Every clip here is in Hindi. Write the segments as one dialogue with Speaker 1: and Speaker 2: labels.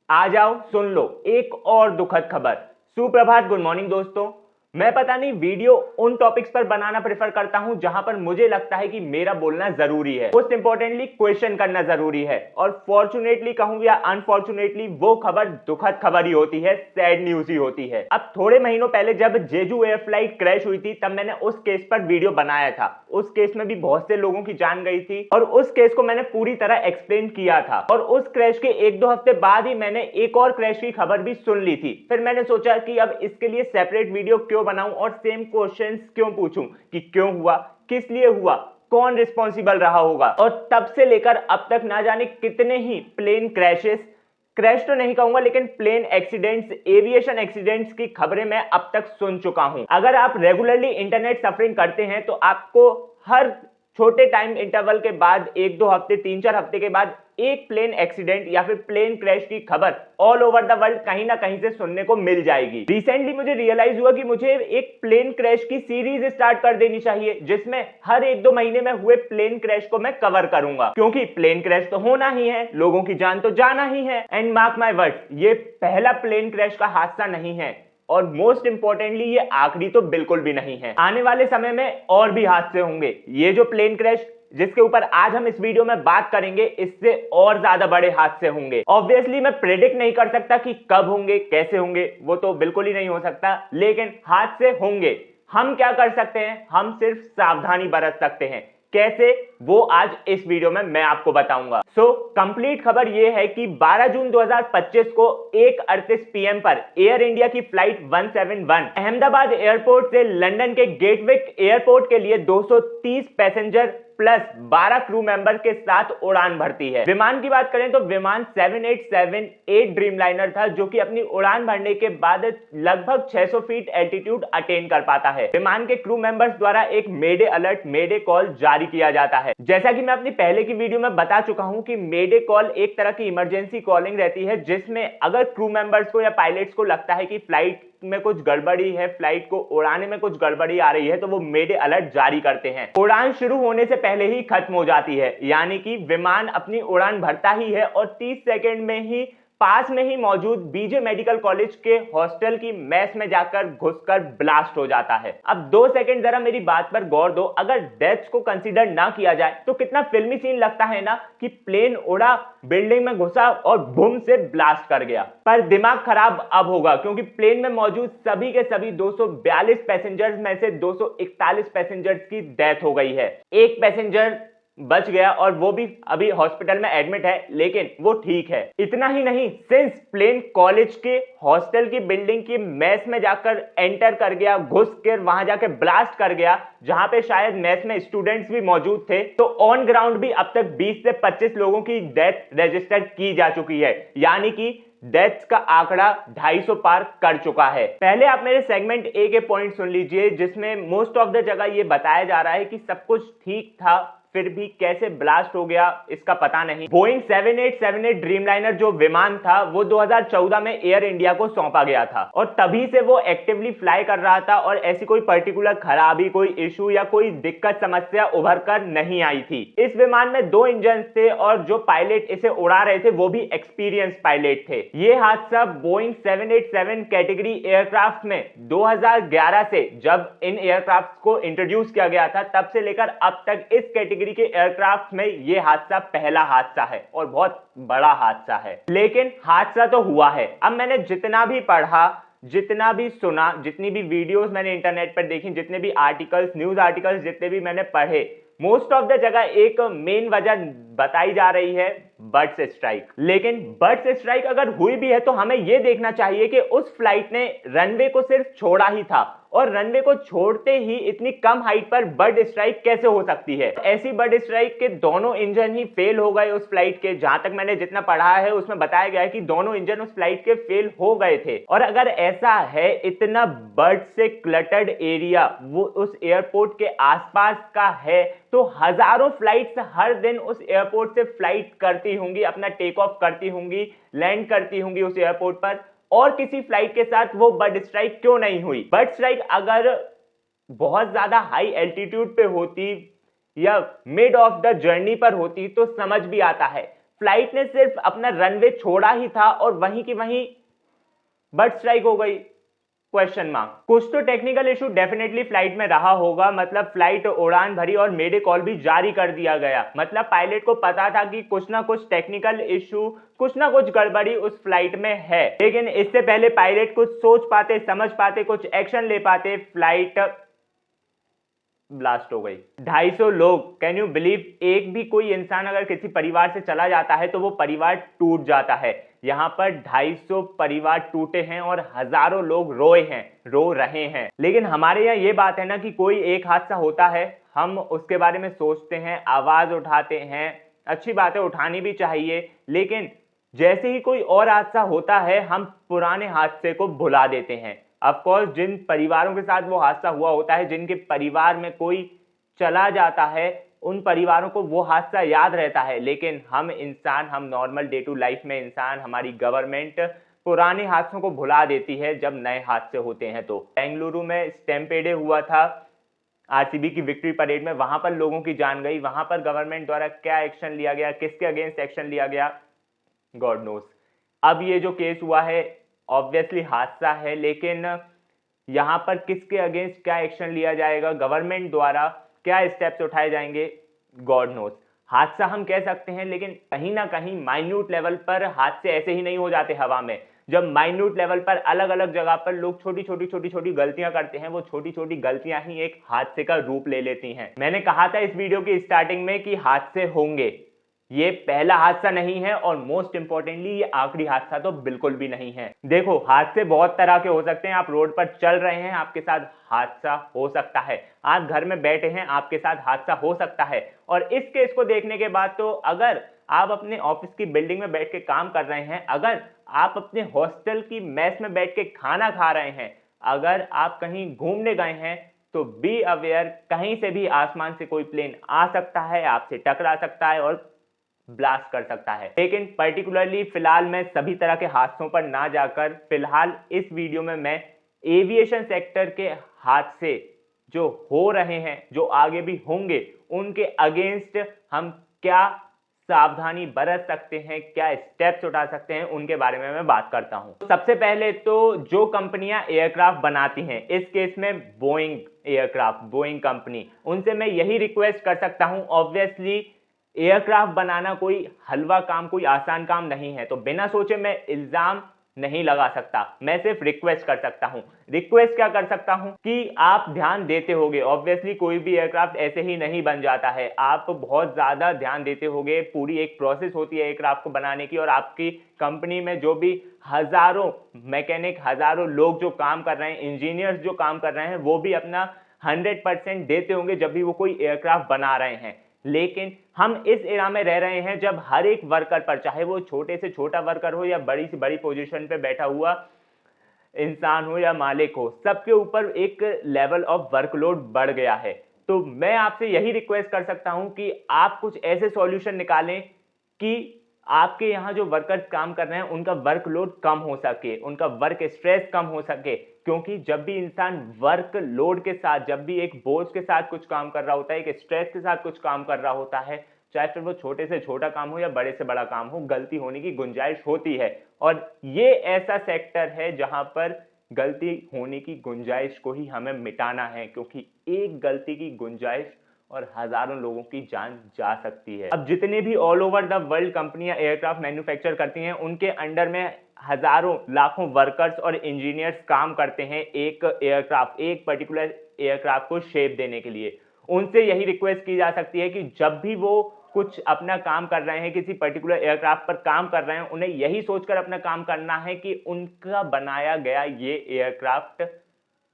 Speaker 1: आ जाओ सुन लो एक और दुखद खबर। सुप्रभात, गुड मॉर्निंग दोस्तों। मैं पता नहीं वीडियो उन टॉपिक्स पर बनाना प्रेफर करता हूं जहां पर मुझे लगता है कि मेरा बोलना जरूरी है, मोस्ट इंपॉर्टेंटली क्वेश्चन करना जरूरी है। और फॉर्चुनेटली कहूं या अनफॉर्चुनेटली वो खबर दुखद खबर ही होती है, सैड न्यूज ही होती है। अब थोड़े महीनों पहले जब जेजू एयर फ्लाइट क्रैश हुई थी तब मैंने उस केस पर वीडियो बनाया था। उस केस में भी बहुत से लोगों की जान गई थी और उस केस को मैंने पूरी तरह एक्सप्लेन किया था। और उस क्रैश के एक दो हफ्ते बाद ही मैंने एक और क्रैश की खबर भी सुन ली थी। फिर मैंने सोचा कि अब इसके लिए सेपरेट वीडियो क्यों बनाऊं और सेम क्वेश्चंस क्यों पूछूं कि क्यों हुआ, किस लिए हुआ, कौन रिस्पॉन्सिबल रहा होगा। और तब से लेकर अब तक ना जाने कितने ही प्लेन क्रैशेस, क्रैश तो नहीं कहूंगा लेकिन प्लेन एक्सीडेंट्स, एविएशन एक्सीडेंट्स की खबरें मैं अब तक सुन चुका हूं। अगर आप रेगुलरली इंटरनेट सफरिंग करते हैं तो आपको हर छोटे टाइम इंटरवल के बाद, एक दो हफ्ते, तीन चार हफ्ते के बाद एक प्लेन एक्सीडेंट या फिर प्लेन क्रैश की खबर ऑल ओवर द वर्ल्ड कहीं ना कहीं से सुनने को मिल जाएगी। रिसेंटली मुझे रियलाइज हुआ कि मुझे एक प्लेन क्रैश की सीरीज स्टार्ट कर देनी चाहिए जिसमें हर एक दो महीने में हुए प्लेन क्रैश को मैं कवर करूंगा, क्योंकि प्लेन क्रैश तो होना ही है, लोगों की जान तो जाना ही है। एंड मार्क माय वर्ड्स, ये पहला प्लेन क्रैश का हादसा नहीं है और मोस्ट इंपॉर्टेंटली ये आखिरी तो बिल्कुल भी नहीं है। आने वाले समय में और भी हादसे होंगे। ये जो प्लेन क्रैश जिसके ऊपर आज हम इस वीडियो में बात करेंगे, इससे और ज्यादा बड़े हादसे होंगे। ऑब्वियसली मैं प्रेडिक्ट नहीं कर सकता कि कब होंगे, कैसे होंगे, वो तो बिल्कुल ही नहीं हो सकता, लेकिन हादसे होंगे। हम क्या कर सकते हैं? हम सिर्फ सावधानी बरत सकते हैं। कैसे, वो आज इस वीडियो में मैं आपको बताऊंगा। कंप्लीट खबर ये है कि 12 जून 2025 को 1:38 PM पर एयर इंडिया की फ्लाइट 171 अहमदाबाद एयरपोर्ट से लंदन के गेटविक एयरपोर्ट के लिए 230 पैसेंजर प्लस 12 क्रू मेंबर के साथ उड़ान भरती है। विमान की बात करें तो विमान 7878 ड्रीमलाइनर था, जो कि अपनी उड़ान भरने के बाद लगभग 600 फीट एल्टीट्यूड अटेन कर पाता है। विमान के क्रू मेंबर्स द्वारा एक मेडे अलर्ट, मेडे कॉल जारी किया जाता है। जैसा कि मैं अपनी पहले की वीडियो में बता चुका हूं कि मेडे कॉल एक तरह की इमरजेंसी कॉलिंग रहती है, जिसमें अगर क्रू मेंबर्स को या पायलट्स को लगता है कि फ्लाइट में कुछ गड़बड़ी है, फ्लाइट को उड़ाने में कुछ गड़बड़ी आ रही है, तो वो मेडे अलर्ट जारी करते हैं। उड़ान शुरू होने से पहले ही खत्म हो जाती है, यानी कि विमान अपनी उड़ान भरता ही है और 30 सेकंड में ही पास में ही मौजूद बीजे मेडिकल कॉलेज के हॉस्टल की मेस में जाकर घुसकर ब्लास्ट हो जाता है। अब 2 सेकंड जरा मेरी बात पर गौर दो। अगर डेथ्स को कंसीडर ना किया जाए तो कितना फिल्मी सीन लगता है ना, कि प्लेन उड़ा, बिल्डिंग में घुसा और बूम से ब्लास्ट कर गया। पर दिमाग खराब अब होगा, क्योंकि प्लेन में मौजूद सभी के सभी 242 पैसेंजर्स में से 241 पैसेंजर्स की डेथ हो गई है। एक पैसेंजर बच गया और वो भी अभी हॉस्पिटल में एडमिट है, लेकिन वो ठीक है। इतना ही नहीं, सिंस प्लेन कॉलेज के हॉस्टल की बिल्डिंग की मेस में जाकर एंटर कर गया, घुस कर वहां जाकर ब्लास्ट कर गया, जहां पे शायद मेस में स्टूडेंट्स भी मौजूद थे, तो ऑन ग्राउंड भी अब तक 20 से 25 लोगों की डेथ रजिस्टर की जा चुकी है, यानी कि डेथ्स का आंकड़ा 250 पार कर चुका है। पहले आप मेरे सेगमेंट ए के पॉइंट सुन लीजिए, जिसमें मोस्ट ऑफ द जगह ये बताया जा रहा है कि सब कुछ ठीक था, फिर भी कैसे ब्लास्ट हो गया इसका पता नहीं। बोइंग 7878 ड्रीमलाइनर जो विमान था वो 2014 में एयर इंडिया को सौंपा गया था और तभी से वो एक्टिवली फ्लाई कर रहा था और ऐसी कोई पर्टिकुलर खराबी, कोई इशू या कोई दिक्कत, समस्या उभर कर नहीं आई थी। इस विमान में 2 इंजन थे और जो पायलट इसे उड़ा रहे थे वो भी एक्सपीरियंस पायलट थे। ये हादसा बोइंग 787 कैटेगरी एयरक्राफ्ट में 2011 से, जब इन एयरक्राफ्ट को इंट्रोड्यूस किया गया था, तब से लेकर अब तक इस कैटेगरी के एयरक्राफ्ट में ये हादसा पहला हादसा है और बहुत बड़ा हादसा है। लेकिन हादसा तो हुआ है। अब मैंने जितना भी पढ़ा, जितना भी सुना, जितनी भी वीडियोस मैंने इंटरनेट पर देखी, जितने भी आर्टिकल्स, न्यूज आर्टिकल्स जितने भी मैंने पढ़े, मोस्ट ऑफ द जगह एक मेन वजह बताई जा रही है, बर्ड्स स्ट्राइक। लेकिन बर्ड्स स्ट्राइक अगर हुई भी है तो हमें यह देखना चाहिए कि उस फ्लाइट ने रनवे को सिर्फ छोड़ा ही था और रनवे को छोड़ते ही इतनी कम हाइट पर बर्ड स्ट्राइक कैसे हो सकती है। ऐसी बर्ड स्ट्राइक के दोनों इंजन ही फेल हो गए उस फ्लाइट के। जहां तक मैंने जितना पढ़ा है उसमें बताया गया है कि दोनों इंजन उस फ्लाइट के फेल हो गए थे। और अगर ऐसा है, इतना बर्ड से क्लटर्ड एरिया वो उस एयरपोर्ट के आसपास का है, तो हजारों फ्लाइट्स हर दिन उस एयरपोर्ट से फ्लाइट करती होंगी, अपना टेक ऑफ करती होंगी, लैंड करती होंगी उस एयरपोर्ट पर, और किसी फ्लाइट के साथ वो बर्ड स्ट्राइक क्यों नहीं हुई। बर्ड स्ट्राइक अगर बहुत ज्यादा हाई एल्टीट्यूड पे होती या मिड ऑफ द जर्नी पर होती तो समझ भी आता है, फ्लाइट ने सिर्फ अपना रनवे छोड़ा ही था और वहीं की वहीं बर्ड स्ट्राइक हो गई, क्वेश्चन मार्क। कुछ तो टेक्निकल इशू डेफिनेटली फ्लाइट में रहा होगा, मतलब फ्लाइट उड़ान भरी और मेडे कॉल भी जारी कर दिया गया। मतलब पायलट को पता था कि कुछ ना कुछ टेक्निकल इशू, कुछ ना कुछ गड़बड़ी उस फ्लाइट में है, लेकिन इससे पहले पायलट कुछ सोच पाते, समझ पाते, कुछ एक्शन ले पाते, फ्लाइट ब्लास्ट हो गई। 250 लोग, कैन यू बिलीव? एक भी कोई इंसान अगर किसी परिवार से चला जाता है तो वो परिवार टूट जाता है। यहाँ पर 250 परिवार टूटे हैं और हजारों लोग रोए हैं, रो रहे हैं। लेकिन हमारे यहाँ ये बात है ना कि कोई एक हादसा होता है, हम उसके बारे में सोचते हैं, आवाज उठाते हैं, अच्छी बात है, उठानी भी चाहिए, लेकिन जैसे ही कोई और हादसा होता है हम पुराने हादसे को भुला देते हैं। ऑफ कोर्स जिन परिवारों के साथ वो हादसा हुआ होता है, जिनके परिवार में कोई चला जाता है, उन परिवारों को वो हादसा याद रहता है, लेकिन हम इंसान, हम नॉर्मल डे टू लाइफ में इंसान, हमारी गवर्नमेंट पुराने हादसों को भुला देती है जब नए हादसे होते हैं। तो बेंगलुरु में स्टैम्पेडे हुआ था आरसीबी की विक्ट्री परेड में, वहां पर लोगों की जान गई, वहां पर गवर्नमेंट द्वारा क्या एक्शन लिया गया, किसके अगेंस्ट एक्शन लिया गया, गॉड नोस। अब ये जो केस हुआ है ऑब्वियसली हादसा है, लेकिन यहां पर किसके अगेंस्ट क्या एक्शन लिया जाएगा, गवर्नमेंट द्वारा क्या स्टेप्स उठाए जाएंगे, गॉड नोस। हादसा हम कह सकते हैं, लेकिन कहीं ना कहीं माइन्यूट लेवल पर हादसे ऐसे ही नहीं हो जाते हवा में। जब माइन्यूट लेवल पर अलग अलग जगह पर लोग छोटी छोटी गलतियां करते हैं, वो छोटी छोटी गलतियां ही एक हादसे का रूप ले लेती हैं। मैंने कहा था इस वीडियो की स्टार्टिंग में कि हादसे होंगे, ये पहला हादसा नहीं है और मोस्ट इंपॉर्टेंटली ये आखिरी हादसा तो बिल्कुल भी नहीं है। देखो हादसे बहुत तरह के हो सकते हैं, आप रोड पर चल रहे हैं, आपके साथ हादसा हो सकता है, आप घर में बैठे हैं, आपके साथ हादसा हो सकता है। और इस केस को देखने के बाद तो अगर आप अपने ऑफिस की बिल्डिंग में बैठ के काम कर रहे हैं, अगर आप अपने हॉस्टल की मेस में बैठ के खाना खा रहे हैं, अगर आप कहीं घूमने गए हैं, तो बी अवेयर, कहीं से भी आसमान से कोई प्लेन आ सकता है, आपसे टकरा सकता है और ब्लास्ट कर सकता है। लेकिन पर्टिकुलरली फिलहाल मैं सभी तरह के हादसों पर ना जाकर, फिलहाल इस वीडियो में मैं एविएशन सेक्टर के हादसे जो हो रहे हैं, जो आगे भी होंगे, उनके अगेंस्ट हम क्या सावधानी बरत सकते हैं, क्या स्टेप्स उठा सकते हैं, उनके बारे में मैं बात करता हूं। सबसे पहले तो जो कंपनियां एयरक्राफ्ट बनाती हैं, इस केस में बोइंग एयरक्राफ्ट, बोइंग कंपनी, उनसे मैं यही रिक्वेस्ट कर सकता हूं। ऑब्वियसली एयरक्राफ्ट बनाना कोई हलवा काम, कोई आसान काम नहीं है, तो बिना सोचे मैं इल्जाम नहीं लगा सकता, मैं सिर्फ रिक्वेस्ट कर सकता हूं। रिक्वेस्ट क्या कर सकता हूं कि आप ध्यान देते होगे, ऑब्वियसली कोई भी एयरक्राफ्ट ऐसे ही नहीं बन जाता है, आप बहुत ज्यादा ध्यान देते होगे, पूरी एक प्रोसेस होती है एयरक्राफ्ट को बनाने की, और आपकी कंपनी में जो भी हजारों मैकेनिक, हजारों लोग जो काम कर रहे हैं, इंजीनियर्स जो काम कर रहे हैं, वो भी अपना 100% देते होंगे जब भी वो कोई एयरक्राफ्ट बना रहे हैं। लेकिन हम इस एरा में रह रहे हैं जब हर एक वर्कर पर, चाहे वो छोटे से छोटा वर्कर हो या बड़ी से बड़ी पोजीशन पे बैठा हुआ इंसान हो या मालिक हो, सबके ऊपर एक लेवल ऑफ वर्कलोड बढ़ गया है। तो मैं आपसे यही रिक्वेस्ट कर सकता हूं कि आप कुछ ऐसे सॉल्यूशन निकालें कि आपके यहां जो वर्कर्स काम कर रहे हैं उनका वर्कलोड कम हो सके, उनका वर्क स्ट्रेस कम हो सके। क्योंकि जब भी इंसान वर्क लोड के साथ, जब भी एक बोझ के साथ कुछ काम कर रहा होता है, एक स्ट्रेस के साथ कुछ काम कर रहा होता है, चाहे फिर वो छोटे से छोटा काम हो या बड़े से बड़ा काम हो, गलती होने की गुंजाइश होती है। और ये ऐसा सेक्टर है जहां पर गलती होने की गुंजाइश को ही हमें मिटाना है, क्योंकि एक गलती की गुंजाइश और हजारों लोगों की जान जा सकती है। अब जितने भी ऑल ओवर द वर्ल्ड कंपनियां एयरक्राफ्ट मैन्युफैक्चर करती हैं, उनके अंडर में हजारों लाखों वर्कर्स और इंजीनियर्स काम करते हैं एक एयरक्राफ्ट, एक पर्टिकुलर एयरक्राफ्ट को शेप देने के लिए। उनसे यही रिक्वेस्ट की जा सकती है कि जब भी वो कुछ अपना काम कर रहे हैं, किसी पर्टिकुलर एयरक्राफ्ट पर काम कर रहे हैं, उन्हें यही सोचकर अपना काम करना है कि उनका बनाया गया ये एयरक्राफ्ट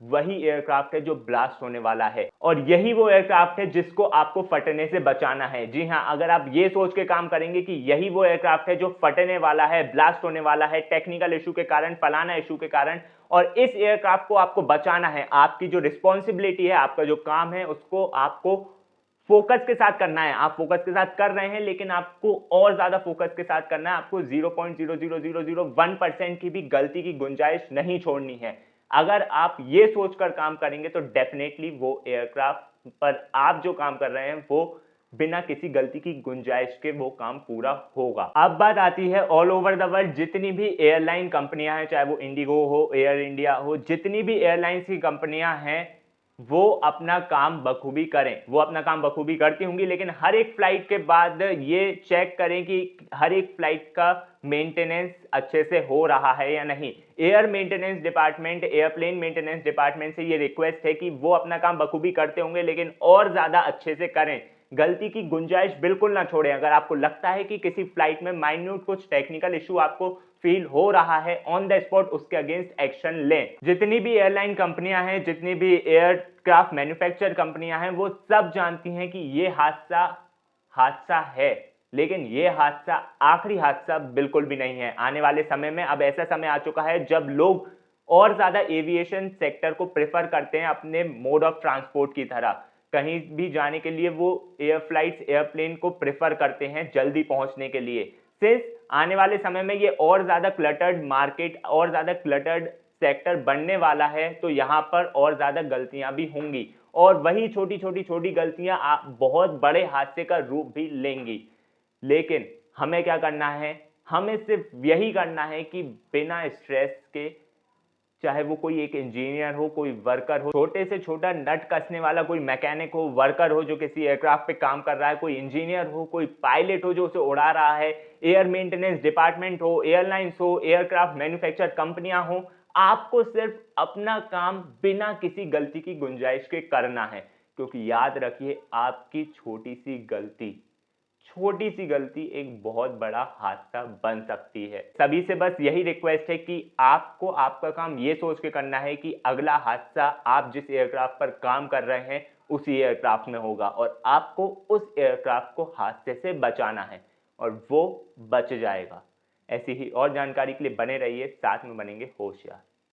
Speaker 1: वही एयरक्राफ्ट है जो ब्लास्ट होने वाला है, और यही वो एयरक्राफ्ट है जिसको आपको फटने से बचाना है। जी हां, अगर आप ये सोच के काम करेंगे कि यही वो एयरक्राफ्ट है जो फटने वाला है, ब्लास्ट होने वाला है टेक्निकल इशू के कारण, फलाना इशू के कारण, और इस एयरक्राफ्ट को आपको बचाना है, आपकी जो रिस्पॉन्सिबिलिटी है, आपका जो काम है, उसको आपको फोकस के साथ करना है। आप फोकस के साथ कर रहे हैं, लेकिन आपको और ज्यादा फोकस के साथ करना है। आपको 0.00001% की भी गलती की गुंजाइश नहीं छोड़नी है। अगर आप ये सोचकर काम करेंगे तो डेफिनेटली वो एयरक्राफ्ट पर आप जो काम कर रहे हैं वो बिना किसी गलती की गुंजाइश के वो काम पूरा होगा। अब बात आती है ऑल ओवर द वर्ल्ड जितनी भी एयरलाइन कंपनियां हैं, चाहे वो इंडिगो हो, एयर इंडिया हो, जितनी भी एयरलाइंस की कंपनियां हैं वो अपना काम बखूबी करें। वो अपना काम बखूबी करती होंगी, लेकिन हर एक फ्लाइट के बाद ये चेक करें कि हर एक फ्लाइट का मेंटेनेंस अच्छे से हो रहा है या नहीं। Air maintenance department, airplane maintenance department से ये रिक्वेस्ट है कि वो अपना काम बखूबी करते होंगे, लेकिन और ज्यादा अच्छे से करें। गलती की गुंजाइश बिल्कुल ना छोड़ें। अगर आपको लगता है कि किसी फ्लाइट में माइन्यूट कुछ टेक्निकल इशू आपको फील हो रहा है, ऑन द स्पॉट उसके अगेंस्ट एक्शन लें। जितनी भी एयरलाइन कंपनियां हैं, जितनी भी एयरक्राफ्ट मैन्युफैक्चर कंपनियां हैं, वो सब जानती हैं कि ये हादसा है, लेकिन ये हादसा आखिरी हादसा बिल्कुल भी नहीं है। आने वाले समय में अब ऐसा समय आ चुका है जब लोग और ज्यादा एविएशन सेक्टर को प्रेफर करते हैं अपने मोड ऑफ ट्रांसपोर्ट की तरह। कहीं भी जाने के लिए वो एयर फ्लाइट्स, एयरप्लेन को प्रेफर करते हैं जल्दी पहुंचने के लिए। सिंस आने वाले समय में ये और ज्यादा क्लटर्ड मार्केट, और ज्यादा क्लटर्ड सेक्टर बनने वाला है, तो यहां पर और ज्यादा गलतियां भी होंगी, और वही छोटी गलतियां बहुत बड़े हादसे का रूप भी लेंगी। लेकिन हमें क्या करना है? हमें सिर्फ यही करना है कि बिना स्ट्रेस के, चाहे वो कोई एक इंजीनियर हो, कोई वर्कर हो, छोटे से छोटा नट कसने वाला कोई मैकेनिक हो, वर्कर हो जो किसी एयरक्राफ्ट पे काम कर रहा है, कोई इंजीनियर हो, कोई पायलट हो जो उसे उड़ा रहा है, एयर मेंटेनेंस डिपार्टमेंट हो, एयरलाइंस हो, एयरक्राफ्ट मैन्युफैक्चर कंपनियां हो, आपको सिर्फ अपना काम बिना किसी गलती की गुंजाइश के करना है। क्योंकि याद रखिए, आपकी छोटी सी गलती एक बहुत बड़ा हादसा बन सकती है। सभी से बस यही रिक्वेस्ट है कि आपको आपका काम ये सोच के करना है कि अगला हादसा आप जिस एयरक्राफ्ट पर काम कर रहे हैं उसी एयरक्राफ्ट में होगा, और आपको उस एयरक्राफ्ट को हादसे से बचाना है, और वो बच जाएगा। ऐसी ही और जानकारी के लिए बने रहिए, साथ में बनेंगे होशियार।